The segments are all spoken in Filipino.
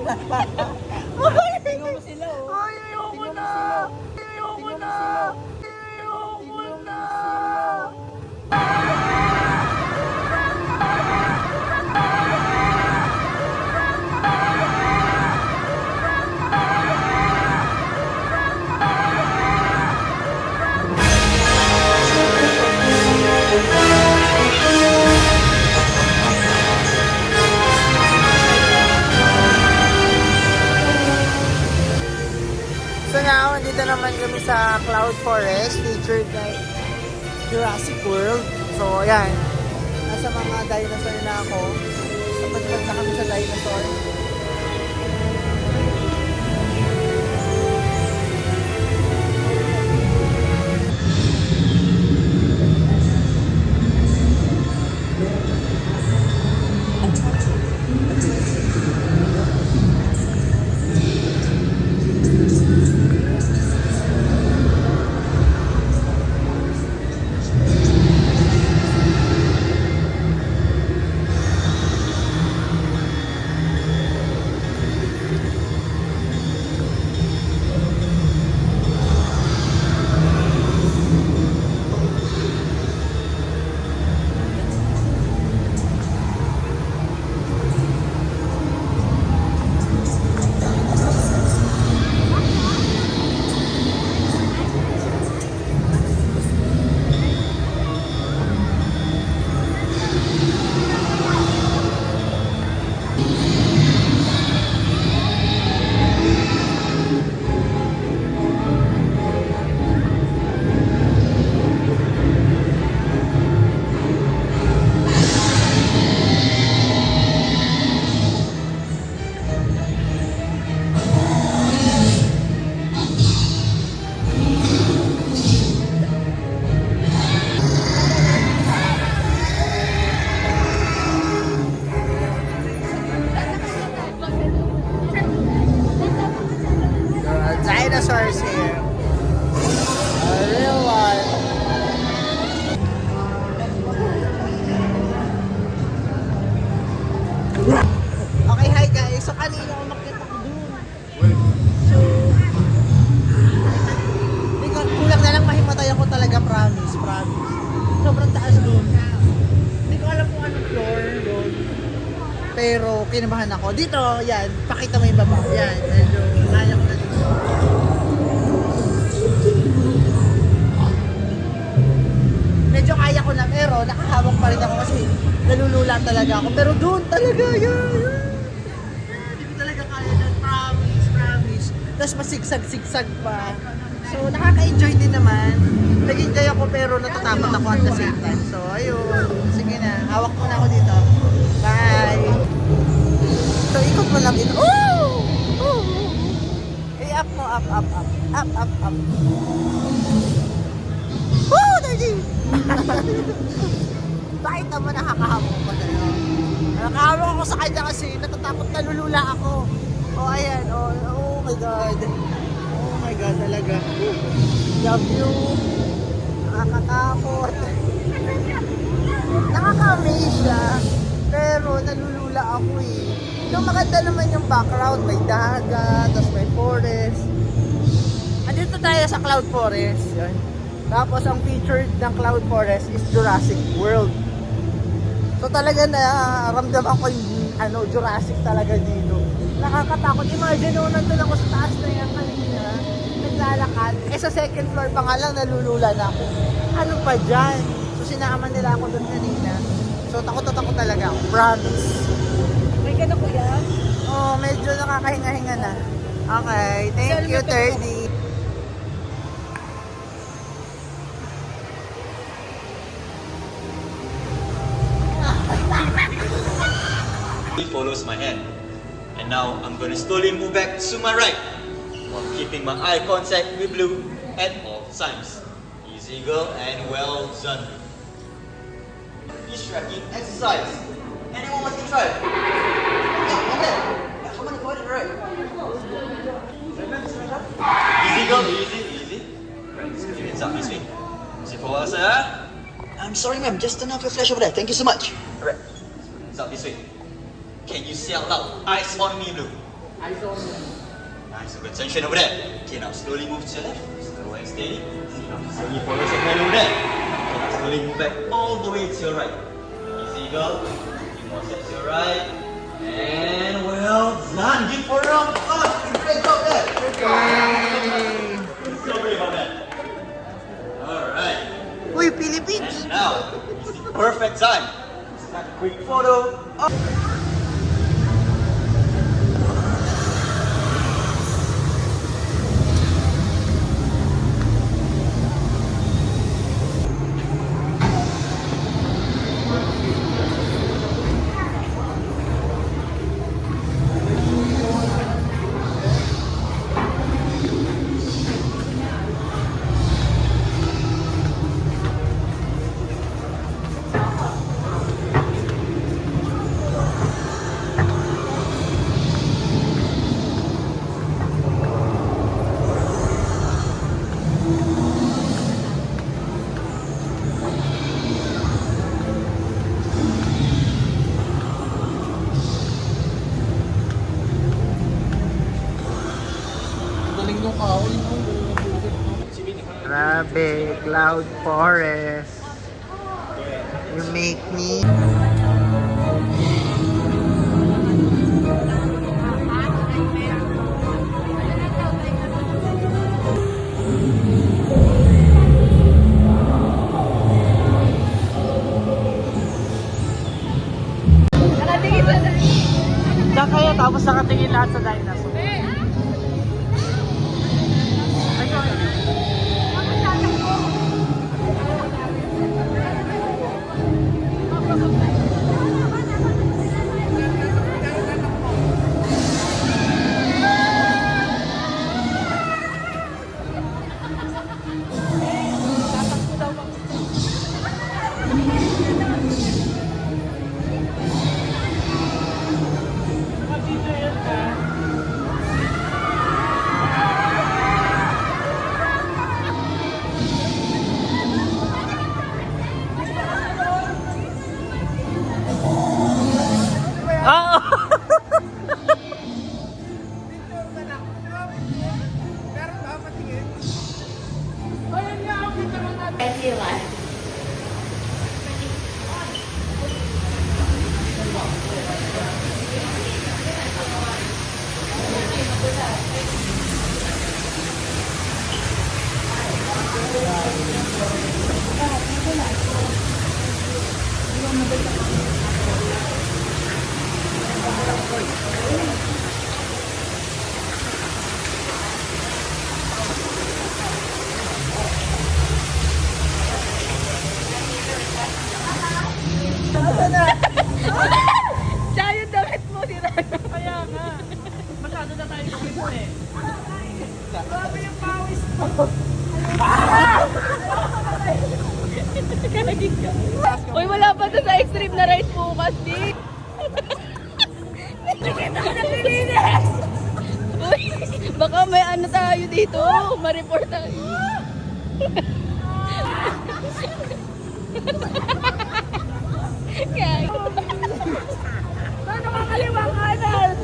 Tingnan mo sila, oh. Ay, ayoko na! Ayoko na! Ayoko na! So now, dito naman kami sa Cloud Forest, featured by Jurassic World. So, ayan. Nasa mga dinosaur na ako. Napagpag na kami sa dinosaur. Dinosaurs here. A real one. Okay, hi guys. So kanina umakyat ako dun. So, kulang na lang mahimatay ako talaga, promise. Sobrang taas dun. Hindi ko alam kung anong floor dun. Pero kinabahan ako. Dito, yan. Pakita mo yung baba. Yan, medyo kaya ko na dito. Medyo kaya ko na, pero nakahawak pa rin ako kasi nalulula talaga ako. Pero doon talaga, yan. Hindi ko talaga kaya na, promise. Tapos pasigsag-sigsag pa. So, nakaka-enjoy din naman. Nag-enjoy ako pero natatakot ako at the same time. So, ayun. Sige na, hawak mo na ako dito. Bye! So, ikot mo lang dito. Oh! Up mo, up. Woo! Daddy! Bakit naman nakakahamok ko na yun? Nakahamok ako sa kanya kasi natatakot nalulula ako. Oh, ayan. Oh my God. Oh my God talaga. Love you. Nakakatakot. Nakaka-amaze siya. Pero nalulula ako eh. Yung maganda naman yung background, may dagat, tapos may forest. Andito tayo sa Cloud Forest. Yan. Tapos ang featured ng Cloud Forest is Jurassic World. So talaga na ramdaman ko yung Jurassic talaga dito. Nakakatakot. Imagine nung nandun ako sa taas na yan kanina, naglalakad. Sa second floor pa nga lang nalulula na ako. Ano pa dyan? So sinaaman nila ako doon kanina. So takot talaga ako. Promise. May ka na kuya? Oh, medyo nakakahinga-hinga na. Okay, thank you, 30. He follows my hand. And now I'm going to slowly move back to my right while keeping my eye contact with Blue at all times. Easy girl and well done. Distracting exercise. Anyone wants to try? Come on, go ahead, right. Easy girl, easy. Right, give it up this way. Sit for a while, sir. I'm sorry ma'am, just turn off your flash over there. Thank you so much. Alright, it's up this way. Can you say out loud, eyes on me, Blue? Nice, good tension over there. Okay, now slowly move to your left. Slow and steady. Now slowly follow some hand over there. Okay, now slowly move back all the way to your right. Easy go. Few more steps to your right. And well done. Give for a round of applause. Great job there. So great about that. Alright. Uy, Philippines! Now, it's the perfect time. Snap a quick photo. Grabe, Cloud Forest. You make me... Diyan kayo, tapos nakatingin lahat sa dinosaur. Tsaka yung damit mo, Rana. Kaya nga. Masyado na tayo dito eh. Grabe yung pawis mo. Uy, wala pa to sa extreme na ride bukas, di. Nakikita ko na pilinis! Uy, baka may ano tayo dito. Ma-report tayo. Kaya, paano kakaliwa kanan?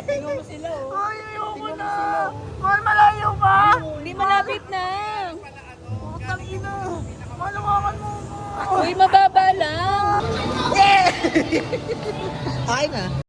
Tingnan mo sila, oh. Ay, ayoko na! Mahal, malayo pa! Hindi malapit na. Putang ina! Malawakan mo! Uy, mababa lang. Ay na!